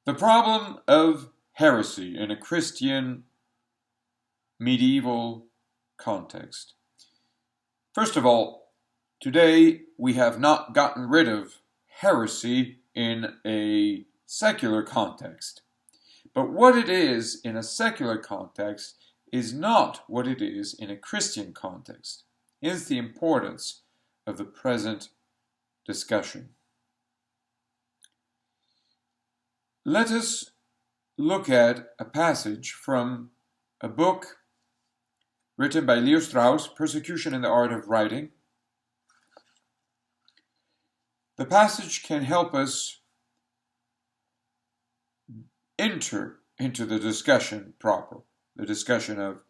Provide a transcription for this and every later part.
The problem of heresy in a Christian medieval context. First of all, today we have not gotten rid of heresy in a secular context. But what it is in a secular context is not what it is in a Christian context. Is the importance of the present discussion. Let us look at a passage from a book written by Leo Strauss, Persecution in the Art of Writing. The passage can help us enter into the discussion proper, the discussion of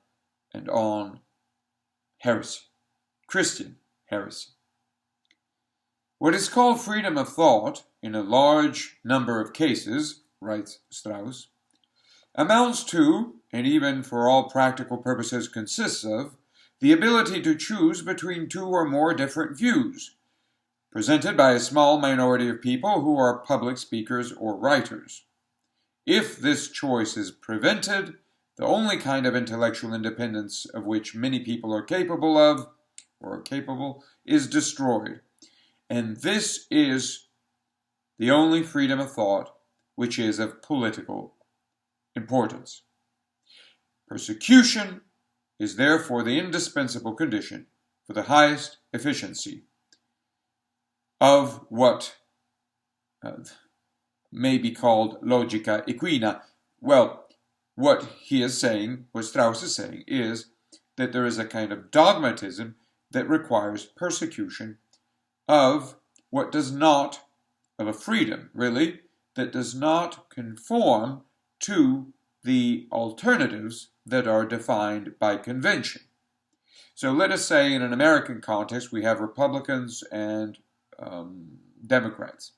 and on heresy, Christian heresy. What is called freedom of thought in a large number of cases, writes Strauss, amounts to, and even for all practical purposes consists of, the ability to choose between two or more different views, presented by a small minority of people who are public speakers or writers. If this choice is prevented, the only kind of intellectual independence of which many people are capable is destroyed. And this is the only freedom of thought which is of political importance. Persecution is therefore the indispensable condition for the highest efficiency of what may be called logica equina. Well, what he is saying, what Strauss is saying, is that there is a kind of dogmatism that requires persecution of what does not, of a freedom, really, that does not conform to the alternatives that are defined by convention. So let us say in an American context we have Republicans and Democrats.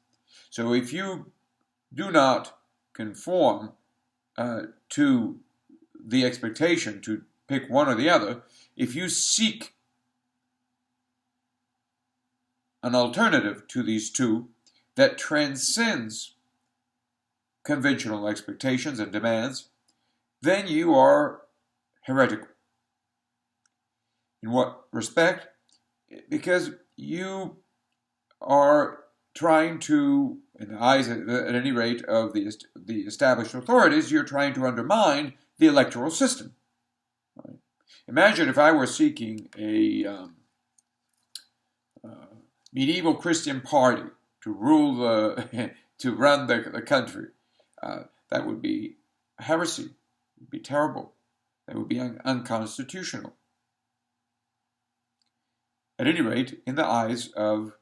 So if you do not conform to the expectation to pick one or the other, if you seek an alternative to these two that transcends conventional expectations and demands, then you are heretical. In what respect? Because you are trying to, in the eyes at any rate of the established authorities, you're trying to undermine the electoral system. Right? Imagine if I were seeking a medieval Christian party to rule to run the country. That would be heresy. It would be terrible. That would be unconstitutional. At any rate, in the eyes of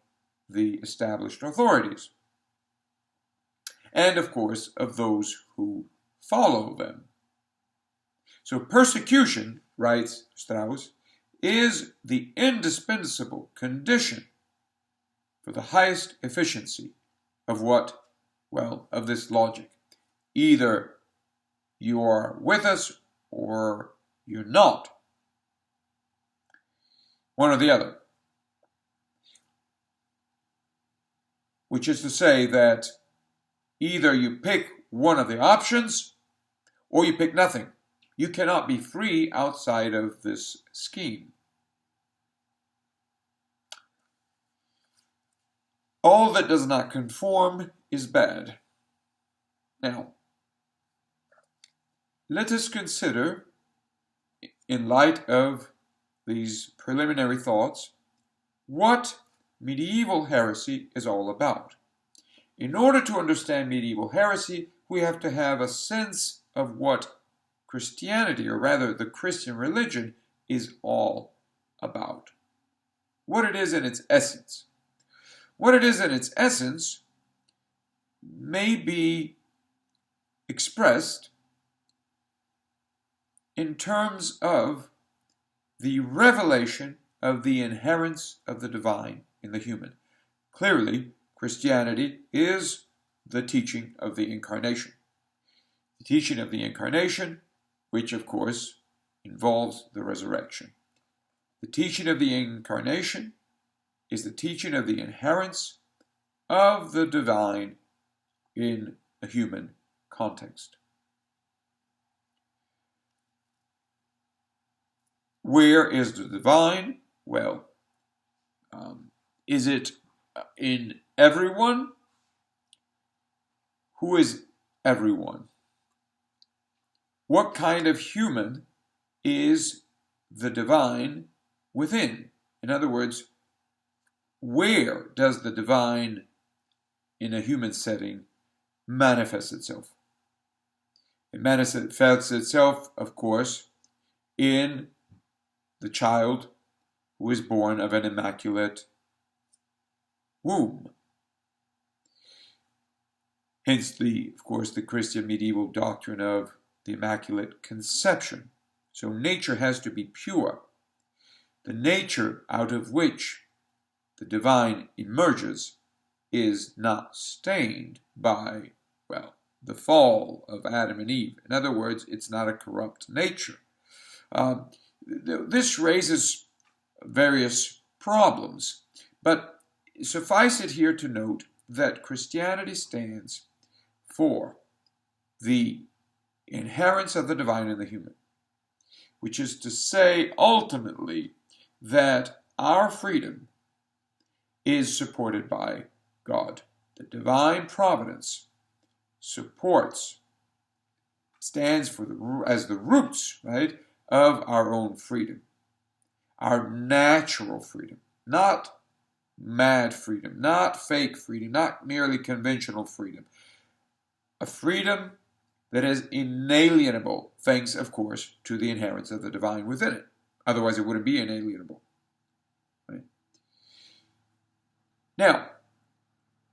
the established authorities. And, of course, of those who follow them. So persecution, writes Strauss, is the indispensable condition for the highest efficiency of what? Well, of this logic. Either you are with us or you're not. One or the other. Which is to say that either you pick one of the options or you pick nothing. You cannot be free outside of this scheme. All that does not conform is bad. Now, let us consider, in light of these preliminary thoughts, what medieval heresy is all about. In order to understand medieval heresy, we have to have a sense of what Christianity, or rather the Christian religion, is all about. What it is in its essence. What it is in its essence may be expressed in terms of the revelation of the inherence of the divine in the human. Clearly, Christianity is the teaching of the Incarnation. The teaching of the Incarnation, which of course involves the resurrection. The teaching of the Incarnation is the teaching of the inherence of the divine in a human context. Where is the divine? Well, is it in everyone? Who is everyone? What kind of human is the divine within? In other words, where does the divine in a human setting manifest itself? It manifests itself, of course, in the child who is born of an immaculate womb. Hence, of course, the Christian medieval doctrine of the Immaculate Conception. So nature has to be pure. The nature out of which the divine emerges is not stained by, well, the fall of Adam and Eve. In other words, it's not a corrupt nature. This raises various problems, but suffice it here to note that Christianity stands for the inherence of the divine in the human, which is to say, ultimately, that our freedom is supported by God. The divine providence supports, stands for as the roots, right, of our own freedom, our natural freedom, not mad freedom, not fake freedom, not merely conventional freedom. A freedom that is inalienable, thanks, of course, to the inherence of the divine within it. Otherwise, it wouldn't be inalienable. Right? Now,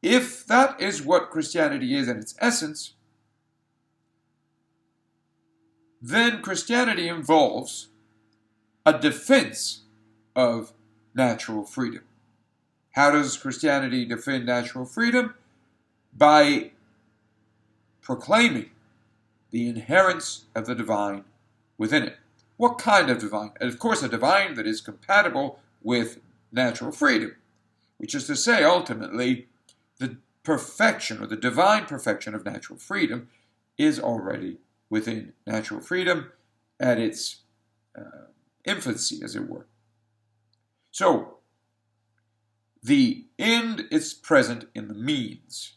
if that is what Christianity is in its essence, then Christianity involves a defense of natural freedom. How does Christianity defend natural freedom? By proclaiming the inherence of the divine within it. What kind of divine? And of course, a divine that is compatible with natural freedom, which is to say, ultimately, the perfection or the divine perfection of natural freedom is already within natural freedom at its infancy, as it were. So, the end is present in the means.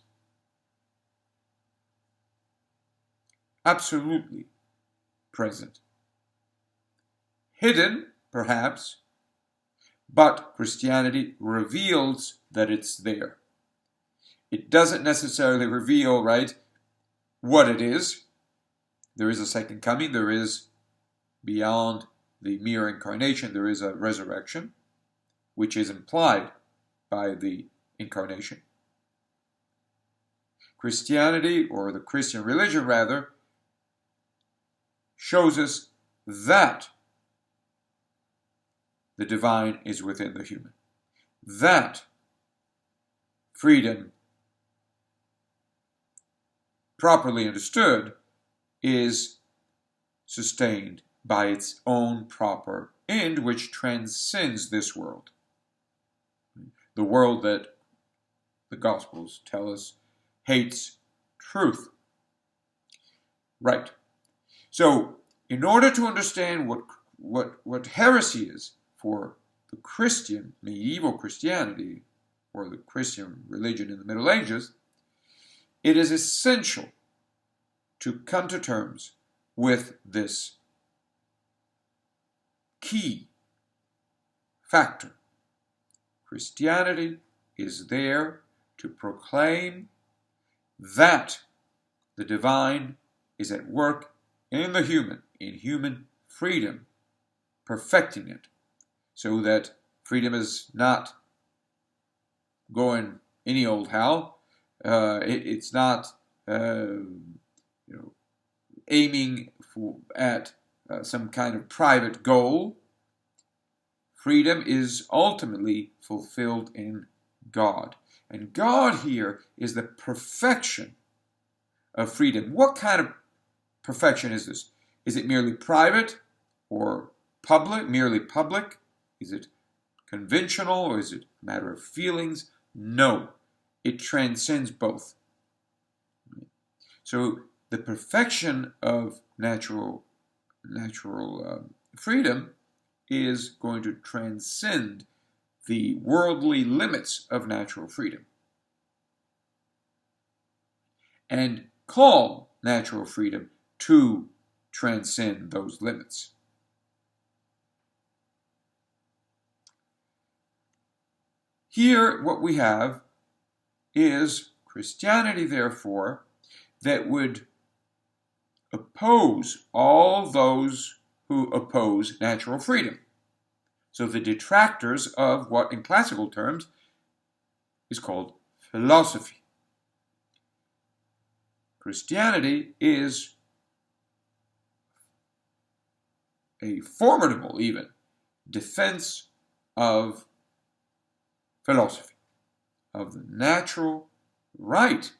Absolutely present. Hidden, perhaps, but Christianity reveals that it's there. It doesn't necessarily reveal, right, what it is. There is a second coming. There is, beyond the mere incarnation, there is a resurrection, which is implied by the incarnation. Christianity, or the Christian religion rather, shows us that the divine is within the human. That freedom, properly understood, is sustained by its own proper end, which transcends this world. The world that the Gospels tell us hates truth. Right. So, in order to understand what heresy is for the Christian, medieval Christianity, or the Christian religion in the Middle Ages, it is essential to come to terms with this key factor. Christianity is there to proclaim that the divine is at work in the human, in human freedom, perfecting it, so that freedom is not going any old how. It's not aiming at some kind of private goal. Freedom is ultimately fulfilled in God. And God here is the perfection of freedom. What kind of perfection is this? Is it merely private or public, merely public? Is it conventional, or is it a matter of feelings? No, it transcends both. So the perfection of natural freedom is going to transcend the worldly limits of natural freedom and call natural freedom to transcend those limits. Here, what we have is Christianity, therefore, that would oppose all those who oppose natural freedom. So the detractors of what, in classical terms, is called philosophy. Christianity is a formidable, even, defense of philosophy, of the natural right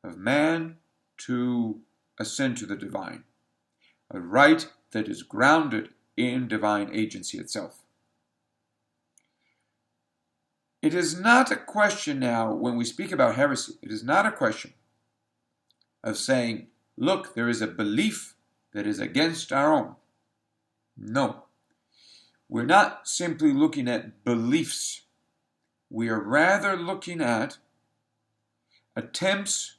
of man to ascend to the divine, a right that is grounded in divine agency itself. It is not a question now, when we speak about heresy, it is not a question of saying, look, there is a belief that is against our own. No. We're not simply looking at beliefs. We are rather looking at attempts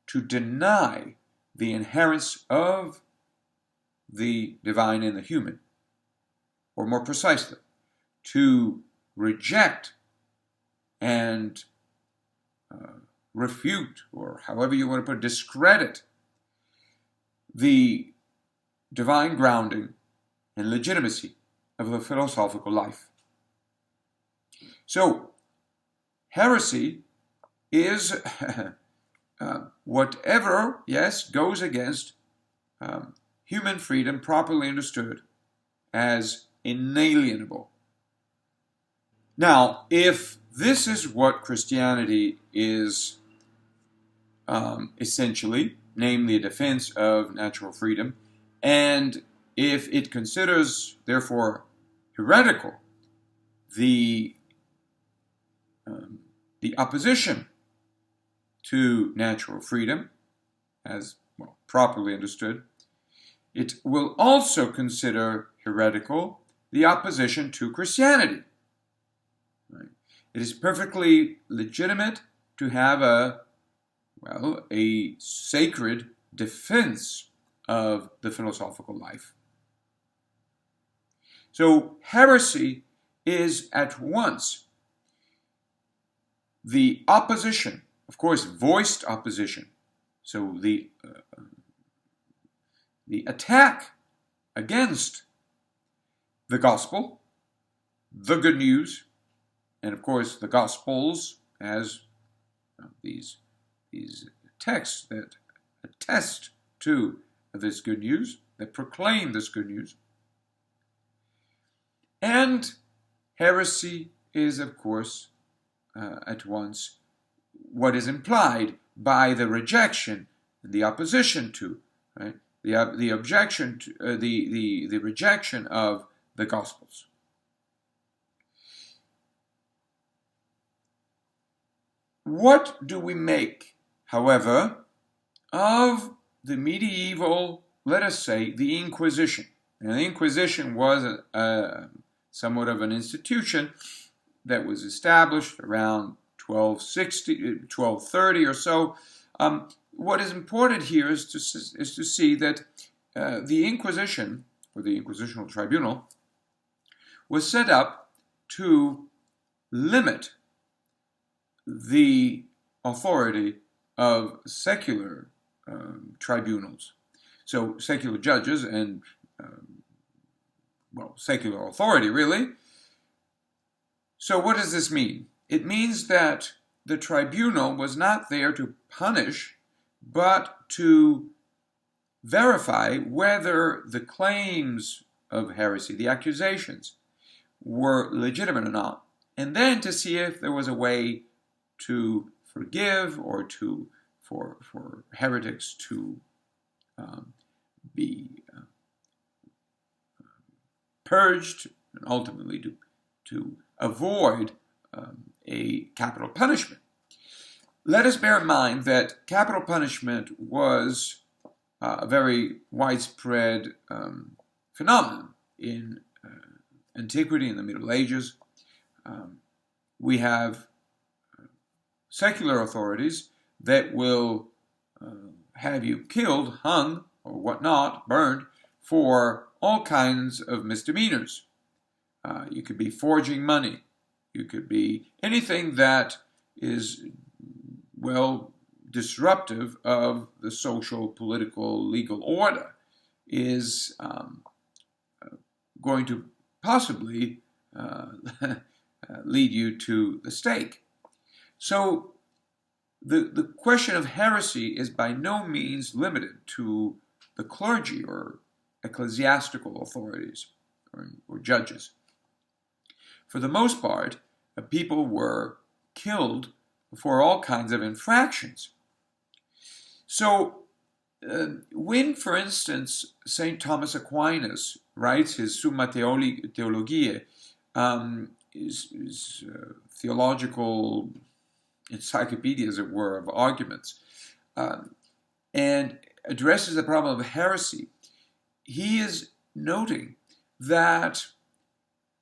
to deny the inherence of the divine in the human, or more precisely, to reject and refute, or however you want to put it, discredit the divine grounding and legitimacy of the philosophical life. So, heresy is whatever, yes, goes against human freedom properly understood as inalienable. Now, if this is what Christianity is essentially, namely a defense of natural freedom, and if it considers, therefore, heretical the opposition to natural freedom, as well, properly understood, it will also consider heretical the opposition to Christianity. Right? It is perfectly legitimate to have a sacred defense of the philosophical life. So heresy is at once the opposition, of course, voiced opposition. So the attack against the gospel, the good news, and of course the gospels as these texts that attest to this good news, that proclaim this good news. And heresy is, of course, at once what is implied by the rejection, the opposition to, right? The objection to the rejection of the Gospels. What do we make, however, of the medieval, let us say, the Inquisition? Now, the Inquisition was somewhat of an institution that was established around 1230 or so. What is important here is to see that the Inquisition, or the Inquisitional Tribunal, was set up to limit the authority of secular tribunals. So secular judges and, secular authority, really. So what does this mean? It means that the tribunal was not there to punish, but to verify whether the claims of heresy, the accusations, were legitimate or not, and then to see if there was a way to forgive or for heretics to be purged, and ultimately to avoid a capital punishment. Let us bear in mind that capital punishment was a very widespread phenomenon in antiquity, in the Middle Ages. We have secular authorities that will have you killed, hung, or whatnot, burned, for all kinds of misdemeanors. You could be forging money. You could be anything that is, well, disruptive of the social, political, legal order is going to possibly lead you to the stake. So the question of heresy is by no means limited to the clergy or ecclesiastical authorities or judges. For the most part, people were killed for all kinds of infractions. So when, for instance, St. Thomas Aquinas writes his Summa Theologiae, his theological encyclopedia, as it were, of arguments, and addresses the problem of heresy, he is noting that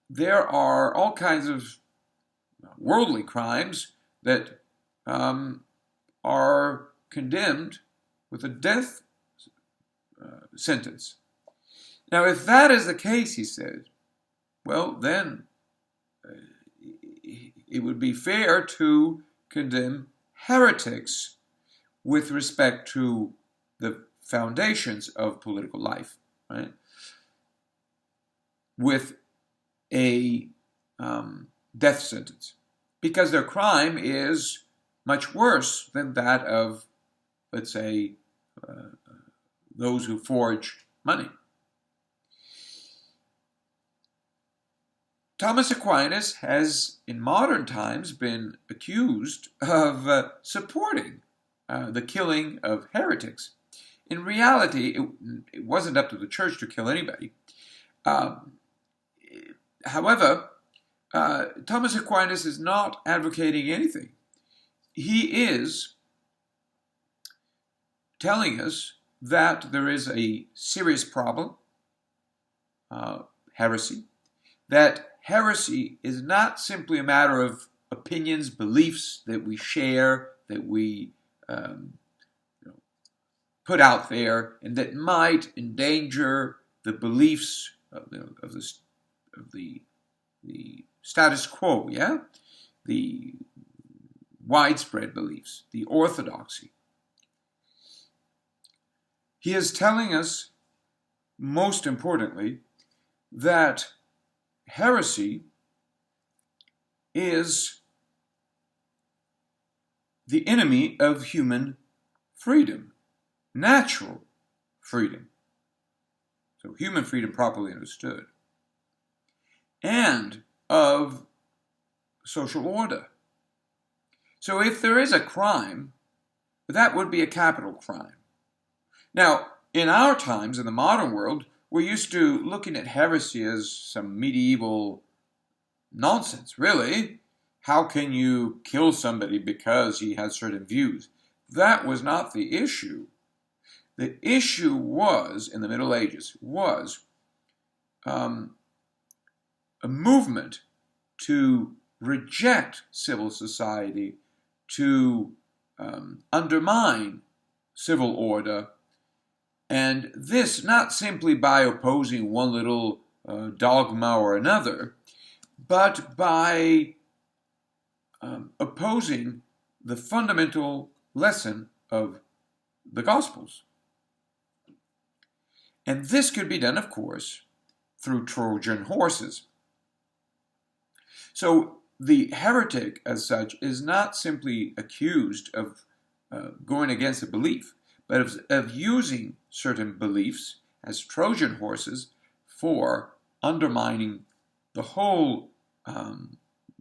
there are all kinds of worldly crimes that are condemned with a death sentence. Now, if that is the case, he said, well, then it would be fair to condemn heretics with respect to the foundations of political life, right? With a death sentence, because their crime is much worse than that of, let's say, those who forge money. Thomas Aquinas has, in modern times, been accused of supporting the killing of heretics. In reality, it wasn't up to the church to kill anybody. However, Thomas Aquinas is not advocating anything. He is telling us that there is a serious problem, heresy, that heresy is not simply a matter of opinions, beliefs that we share, that we put out there, and that might endanger the beliefs of the status quo, yeah? The widespread beliefs, the orthodoxy. He is telling us, most importantly, that heresy is the enemy of human freedom, natural freedom. So human freedom properly understood. And of social order. So if there is a crime, that would be a capital crime. Now, in our times, in the modern world, we're used to looking at heresy as some medieval nonsense. Really? How can you kill somebody because he has certain views? That was not the issue. The issue was, in the Middle Ages, was a movement to reject civil society, to undermine civil order, and this not simply by opposing one little dogma or another, but by opposing the fundamental lesson of the Gospels. And this could be done, of course, through Trojan horses. So the heretic, as such, is not simply accused of going against a belief, but of using certain beliefs as Trojan horses for undermining the whole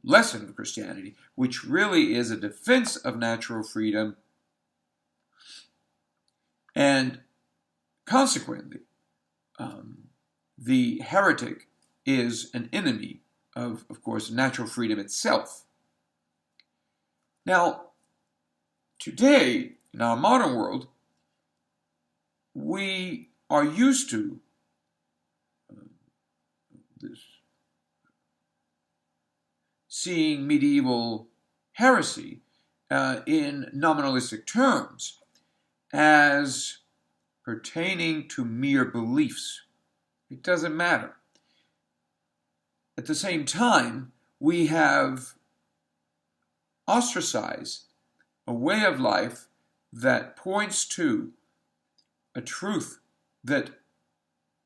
lesson of Christianity, which really is a defense of natural freedom, and consequently, the heretic is an enemy of course, natural freedom itself. Now, today, in our modern world, we are used to this, seeing medieval heresy in nominalistic terms as pertaining to mere beliefs. It doesn't matter. At the same time, we have ostracized a way of life that points to a truth that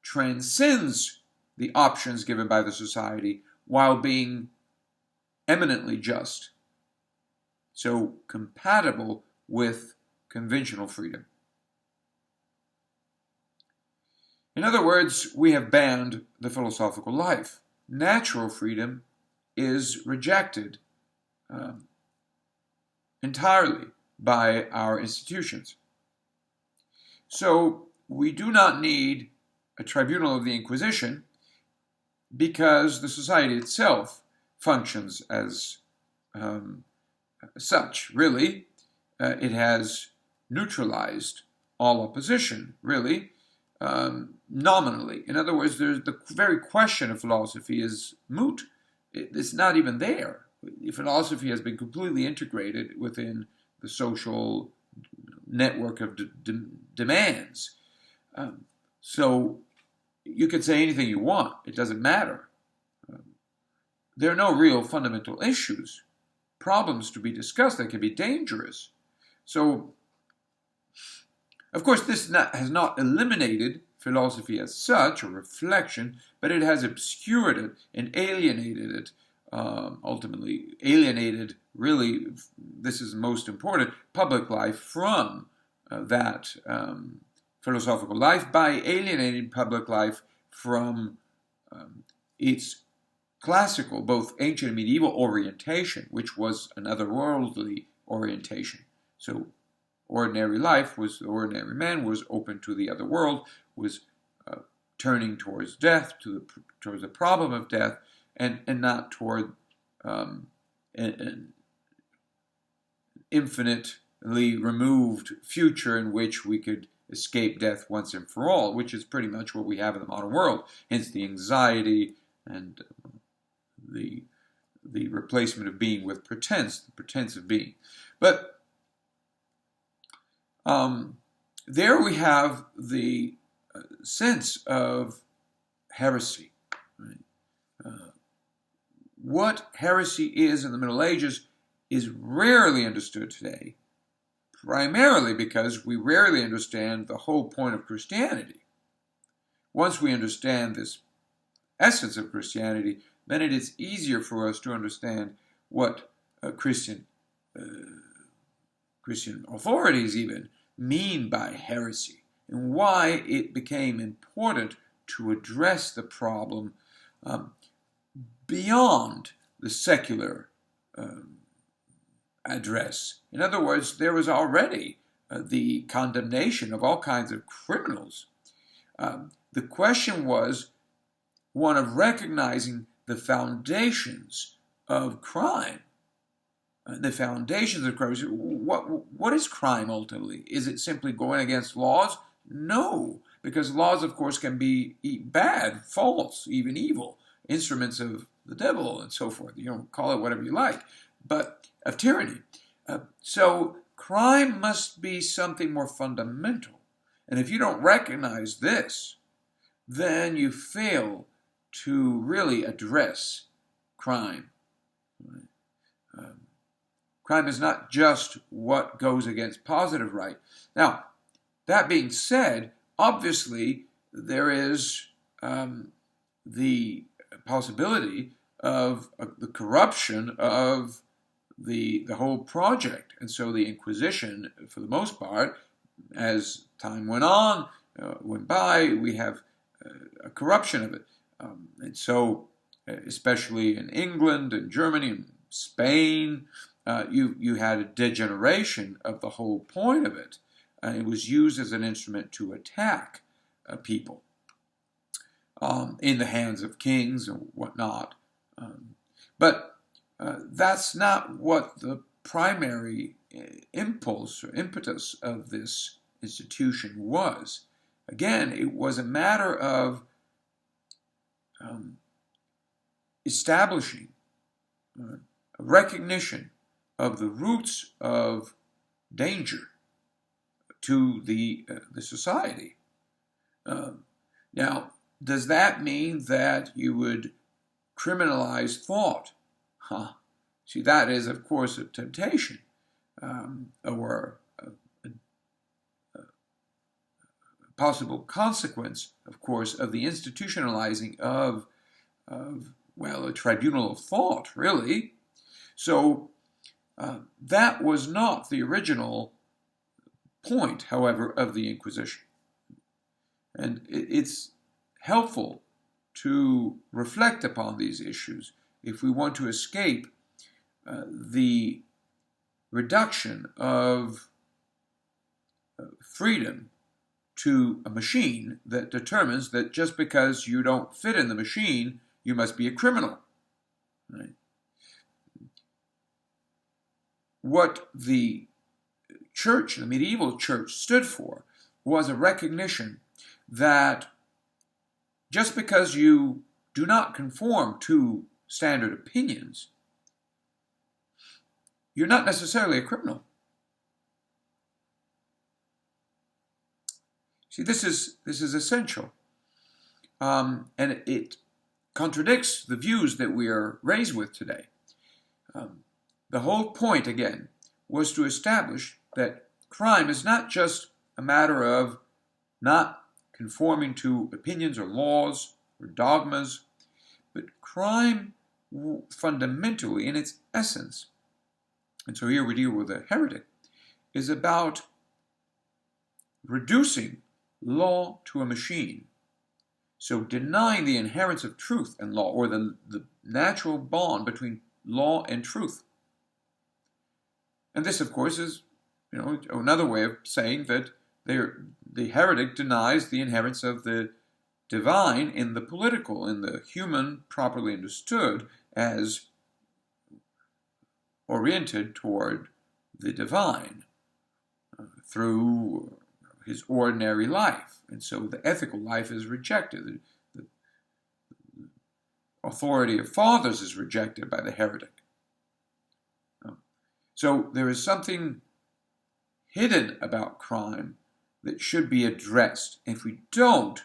transcends the options given by the society while being eminently just, so compatible with conventional freedom. In other words, we have banned the philosophical life. Natural freedom is rejected entirely by our institutions. So we do not need a tribunal of the Inquisition because the society itself functions as such, really. It has neutralized all opposition, really, nominally. In other words, the very question of philosophy is moot. It's not even there. Philosophy has been completely integrated within the social network of demands. So you can say anything you want. It doesn't matter. There are no real fundamental issues, problems to be discussed that can be dangerous. So, of course, this has not eliminated philosophy as such, or reflection, but it has obscured it and alienated it, ultimately alienated, really, this is most important, public life from that philosophical life by alienating public life from its classical, both ancient and medieval orientation, which was an otherworldly orientation. So ordinary life was, the ordinary man was open to the other world, was turning towards death, towards the problem of death, and not toward an infinitely removed future in which we could escape death once and for all, which is pretty much what we have in the modern world. Hence the anxiety and the replacement of being with pretense, the pretense of being. But there we have the sense of heresy. Right? What heresy is in the Middle Ages is rarely understood today, primarily because we rarely understand the whole point of Christianity. Once we understand this essence of Christianity, then it is easier for us to understand what Christian authorities even mean by heresy, and why it became important to address the problem beyond the secular address. In other words, there was already the condemnation of all kinds of criminals. The question was one of recognizing the foundations of crime. The foundations of crime. What is crime ultimately? Is it simply going against laws? No, because laws, of course, can be bad, false, even evil, instruments of the devil and so forth. You know, call it whatever you like, but of tyranny. So crime must be something more fundamental. And if you don't recognize this, then you fail to really address crime. Crime is not just what goes against positive right. Now, that being said, obviously there is the possibility of the corruption of the whole project. And so the Inquisition, for the most part, as time went by, we have a corruption of it. And so, especially in England and Germany and Spain, you had a degeneration of the whole point of it. It was used as an instrument to attack people in the hands of kings and whatnot. But that's not what the primary impulse or impetus of this institution was. again, it was a matter of establishing a recognition of the roots of danger to the society. Now, does that mean that you would criminalize thought? See, that is, of course, a temptation, or a possible consequence, of course, of the institutionalizing of well, a tribunal of thought, really. So that was not the original point, however, of the Inquisition. And it's helpful to reflect upon these issues if we want to escape the reduction of freedom to a machine that determines that just because you don't fit in the machine, you must be a criminal. Right? What the church, the medieval church, stood for was a recognition that just because you do not conform to standard opinions, you're not necessarily a criminal. See, this is essential, and it contradicts the views that we are raised with today. The whole point, again, was to establish that crime is not just a matter of not conforming to opinions or laws or dogmas, but crime fundamentally, in its essence, and so here we deal with a heretic, is about reducing law to a machine. So denying the inherence of truth and law, or the natural bond between law and truth. And this, of course, is another way of saying that the heretic denies the inherence of the divine in the political, in the human, properly understood as oriented toward the divine through his ordinary life. And so the ethical life is rejected. The authority of fathers is rejected by the heretic. So there is something hidden about crime that should be addressed. If we don't,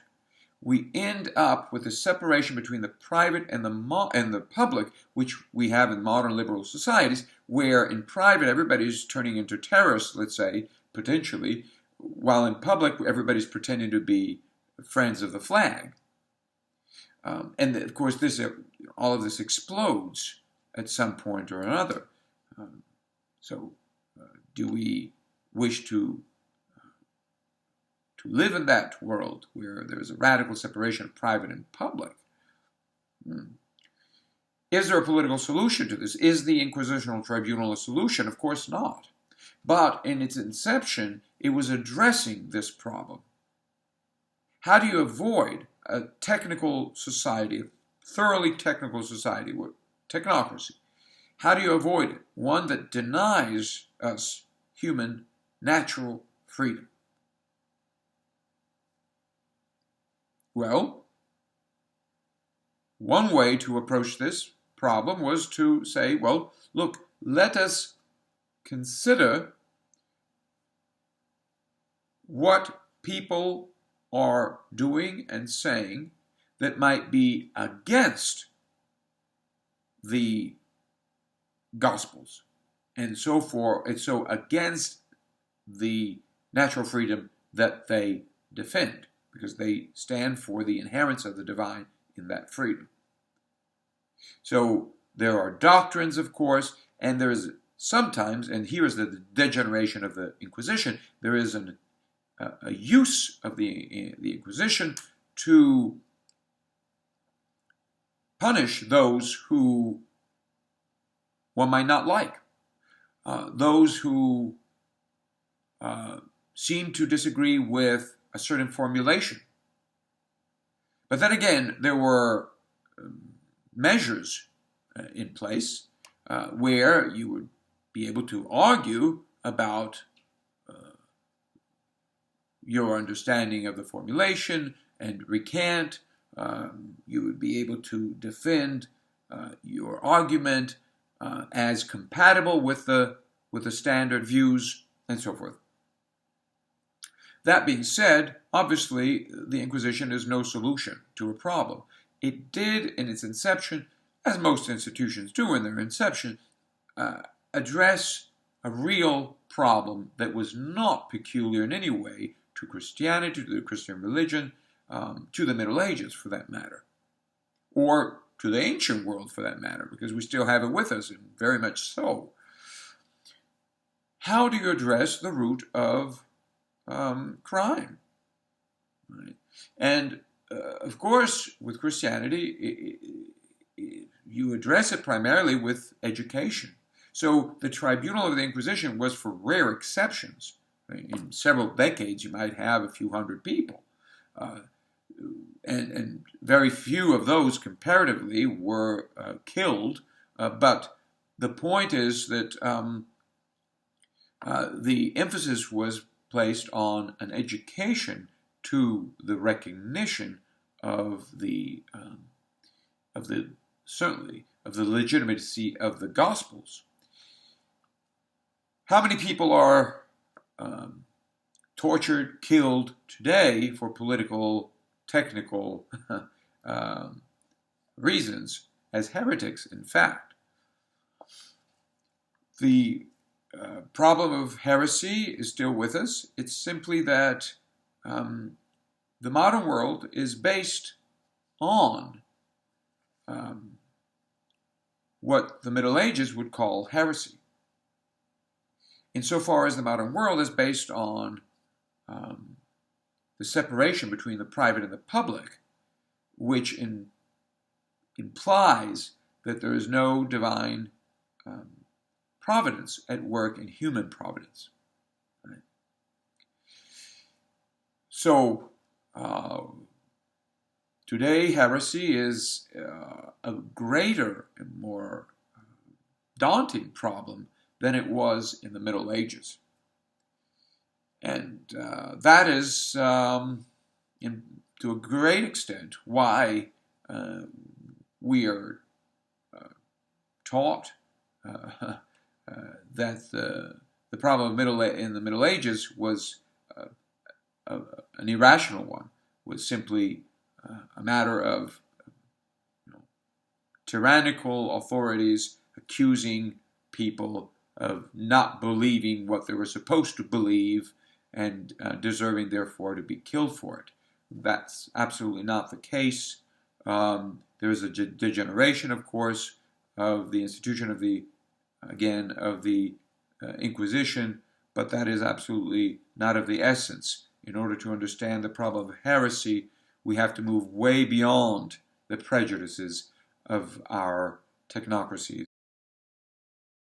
we end up with a separation between the private and the public, which we have in modern liberal societies, where in private everybody's turning into terrorists, let's say, potentially, while in public everybody's pretending to be friends of the flag. And of course, all of this explodes at some point or another. So, do we wish to live in that world where there's a radical separation of private and public? Is there a political solution to this? Is the Inquisitional Tribunal a solution? Of course not. But in its inception, it was addressing this problem. How do you avoid a technical society, a thoroughly technical society with technocracy? How do you avoid it? One that denies us human natural freedom. Well, one way to approach this problem was to say, well, look, let us consider what people are doing and saying that might be against the Gospels, and so against the natural freedom that they defend, because they stand for the inherence of the divine in that freedom. So there are doctrines, of course, and there is sometimes, and here is the degeneration of the Inquisition, there is a use of the Inquisition to punish those who one might not like, those who seem to disagree with a certain formulation. But then again, there were measures in place where you would be able to argue about your understanding of the formulation and recant. You would be able to defend your argument as compatible with the standard views and so forth. That being said, obviously, the Inquisition is no solution to a problem. It did, in its inception, as most institutions do in their inception, address a real problem that was not peculiar in any way to Christianity, to the Christian religion, to the Middle Ages, for that matter, or to the ancient world, for that matter, because we still have it with us, and very much so. How do you address the root of crime? Right? And, of course, with Christianity, you address it primarily with education. So the tribunal of the Inquisition was for rare exceptions. In several decades, you might have a few hundred people. And very few of those, comparatively, were killed. But the point is that the emphasis was placed on an education to the recognition of the legitimacy of the Gospels. How many people are tortured, killed today for political, technical reasons as heretics, in fact? The problem of heresy is still with us. It's simply that the modern world is based on what the Middle Ages would call heresy. Insofar as the modern world is based on the separation between the private and the public, which implies that there is no divine providence at work in human providence. Right? So, today heresy is a greater and more daunting problem than it was in the Middle Ages. And that is, to a great extent, why we are taught that the problem in the Middle Ages was an irrational one, was simply a matter of tyrannical authorities accusing people of not believing what they were supposed to believe and deserving, therefore, to be killed for it. That's absolutely not the case. There is a degeneration, of course, of the institution of the Inquisition, but that is absolutely not of the essence. In order to understand the problem of heresy, we have to move way beyond the prejudices of our technocracies.